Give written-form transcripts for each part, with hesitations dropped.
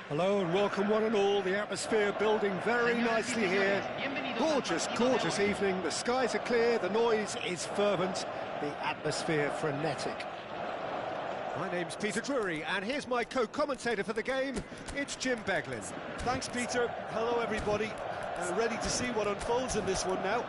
Hello and welcome one and all. The atmosphere building very nicely here. Gorgeous, gorgeous evening. The skies are clear, the noise is fervent, the atmosphere frenetic. My name's Peter Drury, and here's my co-commentator for the game. It's Jim Beglin. Thanks, Peter. Hello, everybody. Ready to see what unfolds in this one now.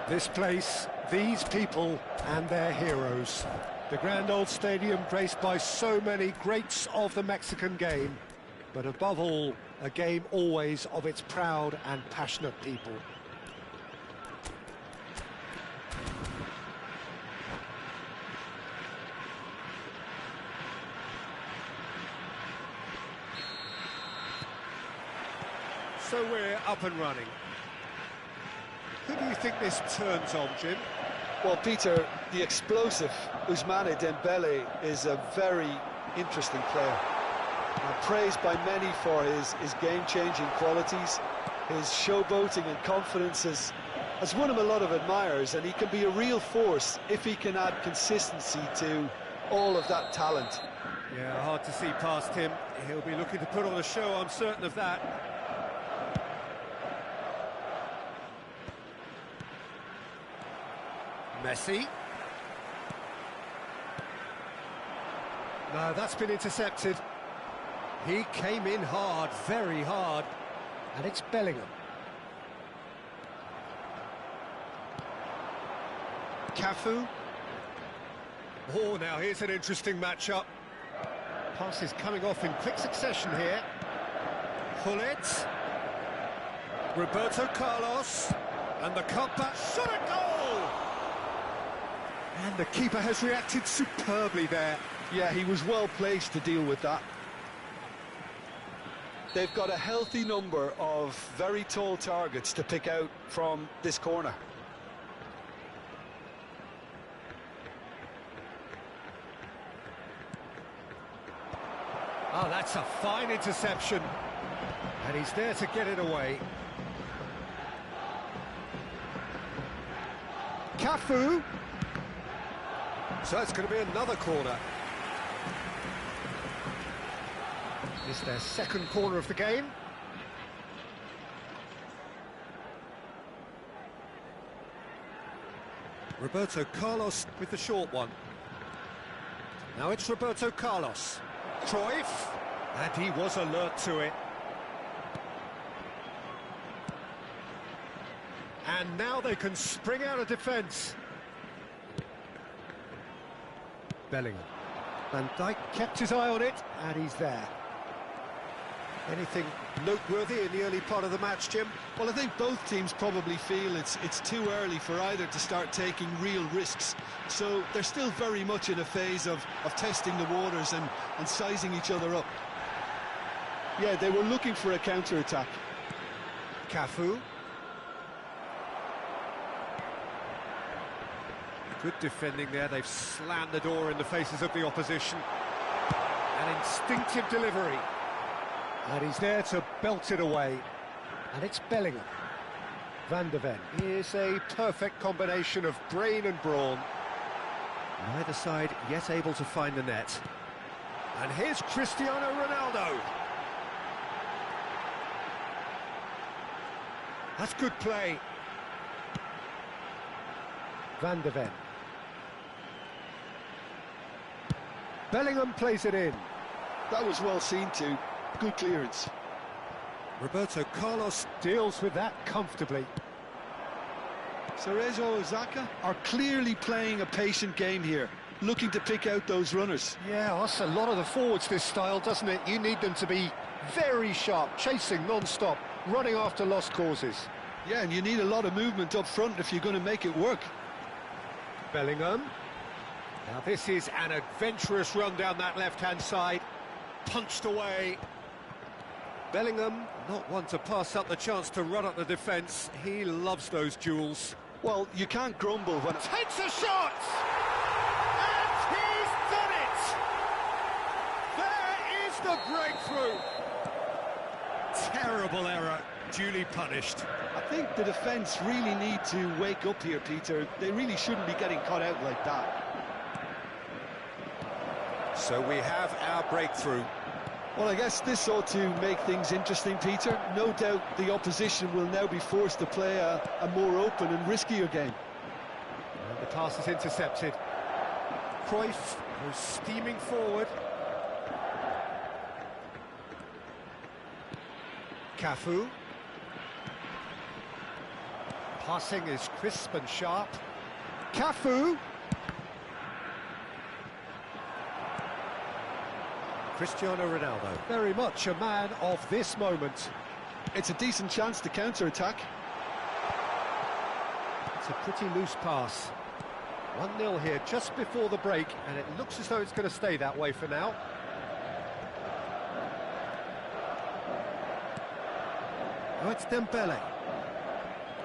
This place, these people, and their heroes. The grand old stadium graced by so many greats of the Mexican game, but above all, a game always of its proud and passionate people. So we're up and running. Who do you think this turns on, Jim? Well, Peter, the explosive Ousmane Dembele is a very interesting player. Praised by many for his game-changing qualities. His showboating and confidence has won him a lot of admirers, and he can be a real force if he can add consistency to all of that talent. Yeah, hard to see past him. He'll be looking to put on a show, I'm certain of that. Messi. No, that's been intercepted. He came in hard, very hard, and it's Bellingham. Cafu. Oh, now here's an interesting matchup. Passes coming off in quick succession here. Hullet. Roberto Carlos. And the cutback shot at goal! And the keeper has reacted superbly there. Yeah, he was well placed to deal with that. They've got a healthy number of very tall targets to pick out from this corner. Oh, that's a fine interception. And he's there to get it away. Cafu. So it's going to be another corner. It's their second corner of the game. Roberto Carlos with the short one. Now it's Roberto Carlos. Cruyff, and he was alert to it. And now they can spring out of defence. Bellingham. Van Dijk kept his eye on it, and he's there. Anything noteworthy in the early part of the match, Jim? Well, I think both teams probably feel it's too early for either to start taking real risks. So they're still very much in a phase of testing the waters and sizing each other up. Yeah, they were looking for a counter-attack. Cafu. Good defending there. They've slammed the door in the faces of the opposition. An instinctive delivery. And he's there to belt it away. And it's Bellingham. Van de Ven is a perfect combination of brain and brawn. Neither side yet able to find the net. And here's Cristiano Ronaldo. That's good play. Van de Ven. Bellingham plays it in. That was well seen too. Good clearance. Roberto Carlos deals with that comfortably. Cerezo Osaka are clearly playing a patient game here, looking to pick out those runners. Yeah, that's a lot of the forwards, this style, doesn't it? You need them to be very sharp, chasing non-stop, running after lost causes. Yeah, and you need a lot of movement up front if you're going to make it work. Bellingham. Now this is an adventurous run down that left-hand side. Punched away. Bellingham, not one to pass up the chance to run up the defence. He loves those duels. Well, you can't grumble when... Takes a shot! And he's done it! There is the breakthrough! Terrible error, duly punished. I think the defence really need to wake up here, Peter. They really shouldn't be getting caught out like that. So we have our breakthrough. Well, I guess this ought to make things interesting, Peter. No doubt the opposition will now be forced to play a more open and riskier game. And the pass is intercepted. Cruyff goes steaming forward. Cafu. Passing is crisp and sharp. Cafu. Cristiano Ronaldo, very much a man of this moment. It's a decent chance to counter-attack. It's a pretty loose pass. 1-0 here just before the break, and it looks as though it's going to stay that way for now. Oh, it's Dembele.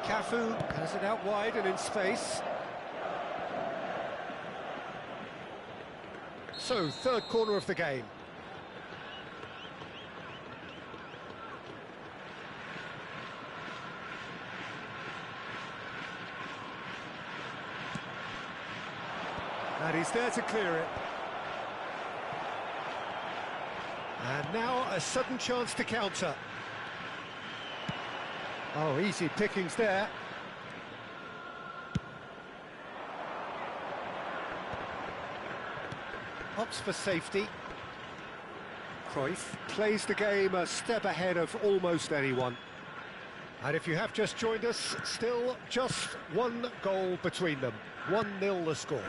Cafu has it out wide and in space. So, third corner of the game. And he's there to clear it. And now a sudden chance to counter. Oh, easy pickings there. Opts for safety. Cruyff plays the game a step ahead of almost anyone. And if you have just joined us, still just one goal between them. 1-0 the score.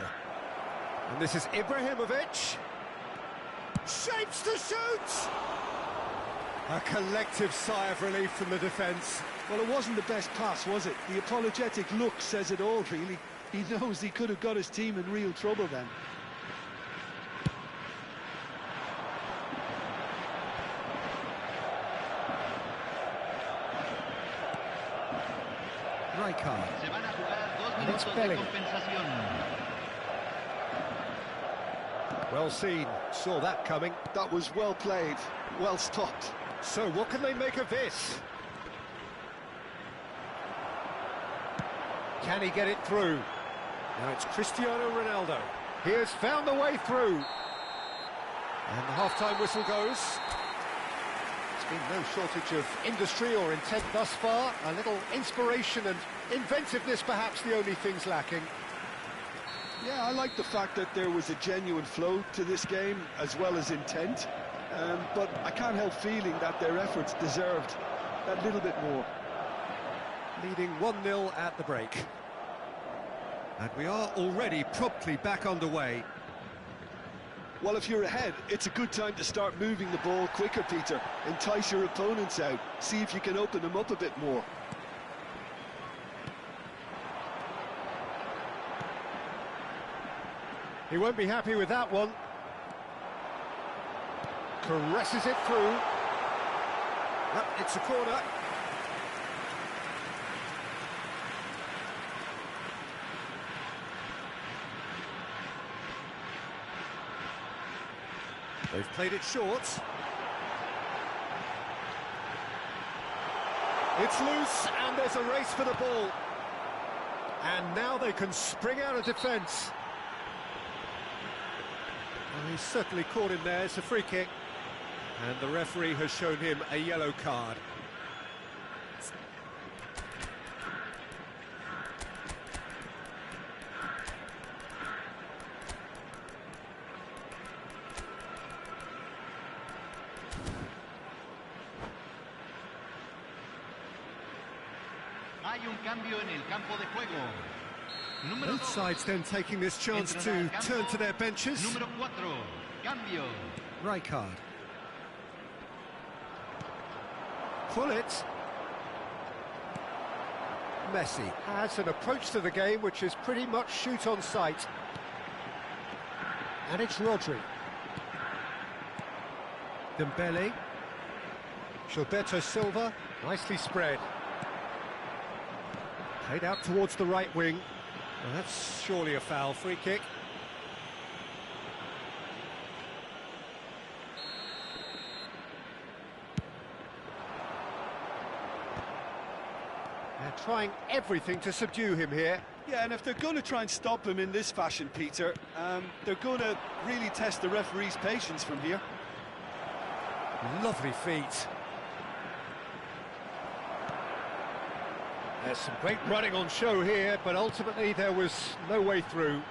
And this is Ibrahimovic. Shapes to shoot! A collective sigh of relief from the defence. Well, it wasn't the best pass, was it? The apologetic look says it all, really. He knows he could have got his team in real trouble then. Rijkaard. And it's Bellingham. Well seen, saw that coming. That was well played, well stopped. So what can they make of this? Can he get it through? Now it's Cristiano Ronaldo. He has found the way through. And the half-time whistle goes. There's been no shortage of industry or intent thus far. A little inspiration and inventiveness, perhaps the only things lacking. Yeah, I like the fact that there was a genuine flow to this game, as well as intent. But I can't help feeling that their efforts deserved that little bit more. Leading 1-0 at the break. And we are already promptly back underway. Well, if you're ahead, it's a good time to start moving the ball quicker, Peter. Entice your opponents out. See if you can open them up a bit more. He won't be happy with that one. Caresses it through. Yep, it's a corner. They've played it short. It's loose, and there's a race for the ball. And now they can spring out of defence. Well, he's certainly caught him there. It's a free kick. And the referee has shown him a yellow card. Hay un cambio en el campo de juego. Both sides then taking this chance to turn to their benches. Número 4, cambio. Rijkaard. Pull it. Messi has an approach to the game which is pretty much shoot on sight. And it's Rodri. Dembele. Gilberto Silva, nicely spread. Played out towards the right wing. Well, that's surely a foul. Free kick. They're trying everything to subdue him here. Yeah, and if they're going to try and stop him in this fashion, Peter, they're going to really test the referee's patience from here. Lovely feet. There's some great running on show here, but ultimately there was no way through.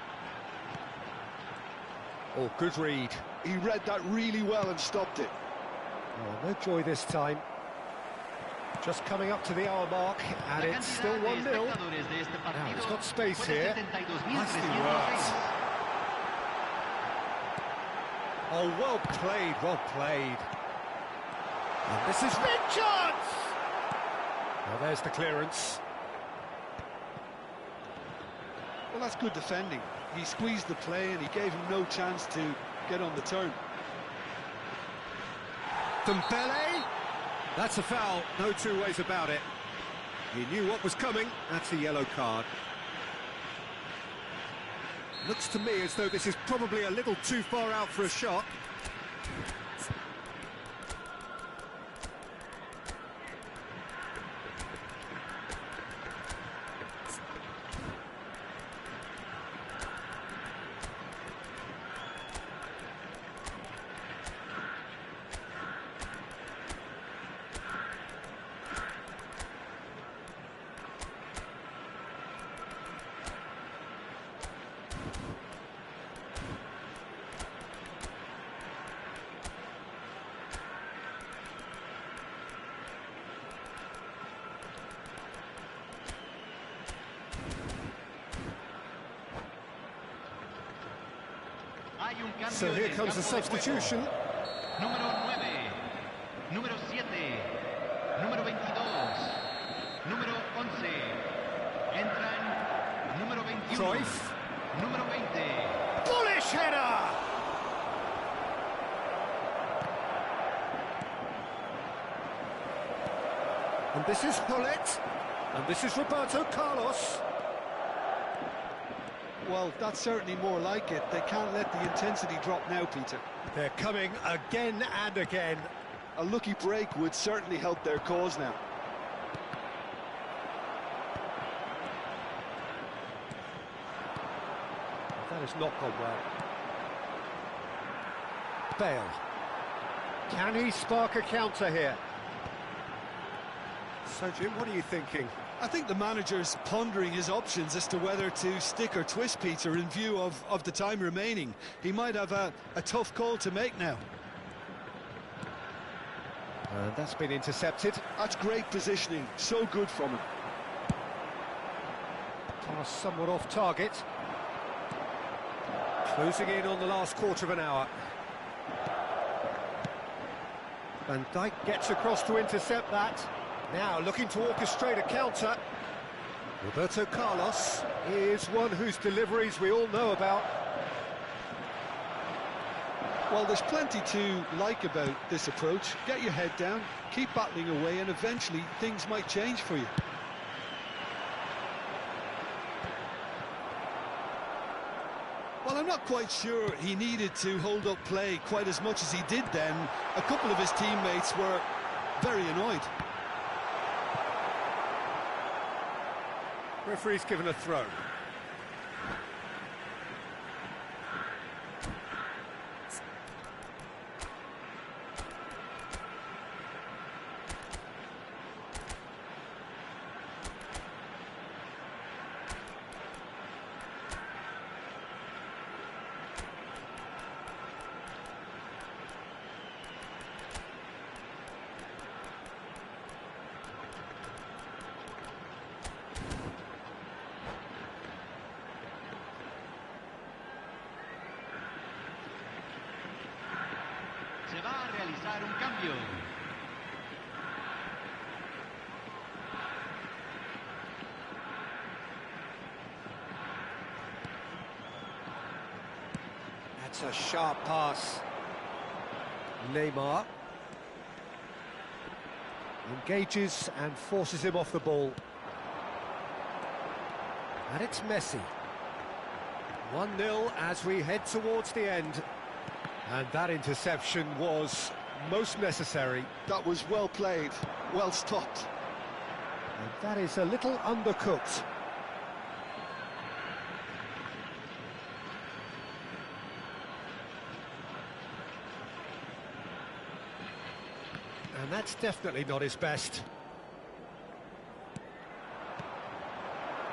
Oh, good read. He read that really well and stopped it. Oh, no joy this time. Just coming up to the hour mark, and it's still 1-0. Now, he's got space here. Nicely worked. Oh, well played, well played. And this is big chance! Well, there's the clearance. Well, that's good defending. He squeezed the play and he gave him no chance to get on the turn. Dembele! That's a foul, no two ways about it. He knew what was coming, that's a yellow card. Looks to me as though this is probably a little too far out for a shot. So here comes the substitution. Número 9, número 7, número 22, número 11. Entran número 21, Cruyff. número 20. Bullish header! And this is Hullet. And this is Roberto Carlos. Well, that's certainly more like it. They can't let the intensity drop now, Peter. They're coming again and again. A lucky break would certainly help their cause now. has not gone well. Bale. Can he spark a counter here? So, Jim, what are you thinking? I think the manager's pondering his options as to whether to stick or twist Peter in view of the time remaining. He might have a tough call to make now. And that's been intercepted. That's great positioning, so good from him. Pass somewhat off target. Closing in on the last quarter of an hour. Van Dijk gets across to intercept that. Now looking to orchestrate a counter. Roberto Carlos is one whose deliveries we all know about. Well, there's plenty to like about this approach. Get your head down, keep battling away, and eventually things might change for you. Well, I'm not quite sure he needed to hold up play quite as much as he did then. A couple of his teammates were very annoyed. Referee's given a throw. Se va a realizar un cambio. That's a sharp pass. Neymar engages and forces him off the ball. And it's Messi. 1-0 as we head towards the end. And that interception was most necessary. That was well played, well stopped. And that is a little undercooked. And that's definitely not his best.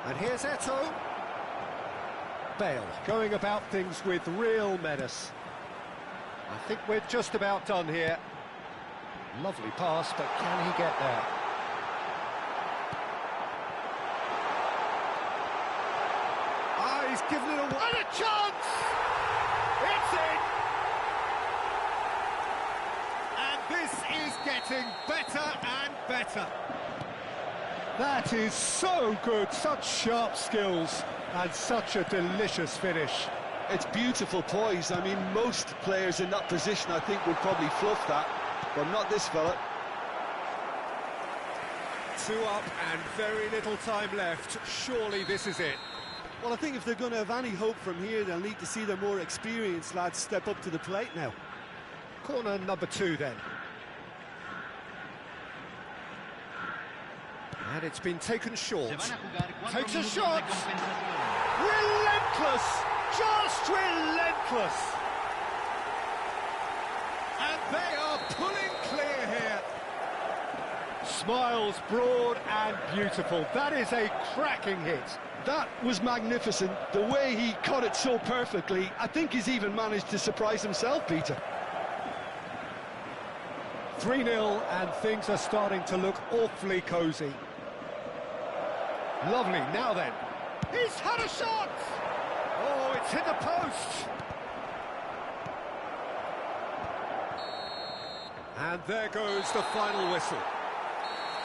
And here's Eto'o. Bale going about things with real menace. I think we're just about done here. Lovely pass, but can he get there? Ah, he's given it away. And a chance! It's in! And this is getting better and better. That is so good, such sharp skills, and such a delicious finish. It's beautiful poise. I mean, most players in that position, I think, would probably fluff that, but not this fella. 2 up and very little time left. Surely this is it. Well, I think if they're going to have any hope from here, they'll need to see their more experienced lads step up to the plate now. Corner number 2 then. And it's been taken short. Takes a shot. Relentless! Just relentless! And they are pulling clear here. Smiles broad and beautiful. That is a cracking hit. That was magnificent. The way he caught it so perfectly, I think he's even managed to surprise himself, Peter. 3-0 and things are starting to look awfully cosy. Lovely, now then. He's had a shot! Oh, it's hit the post! And there goes the final whistle.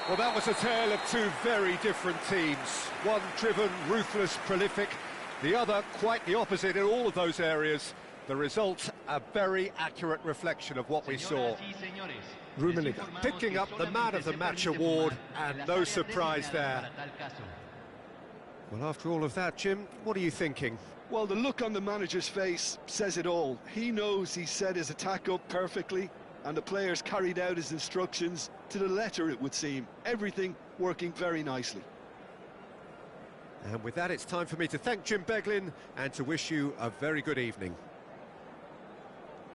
Well, that was a tale of two very different teams. One driven, ruthless, prolific. The other quite the opposite in all of those areas. The result, a very accurate reflection of what we saw. Rummenigge picking up the Man of the Match award, and no surprise there. Well, after all of that, Jim, what are you thinking? Well, the look on the manager's face says it all. He knows he set his attack up perfectly, and the players carried out his instructions to the letter, it would seem. Everything working very nicely. And with that, it's time for me to thank Jim Beglin and to wish you a very good evening.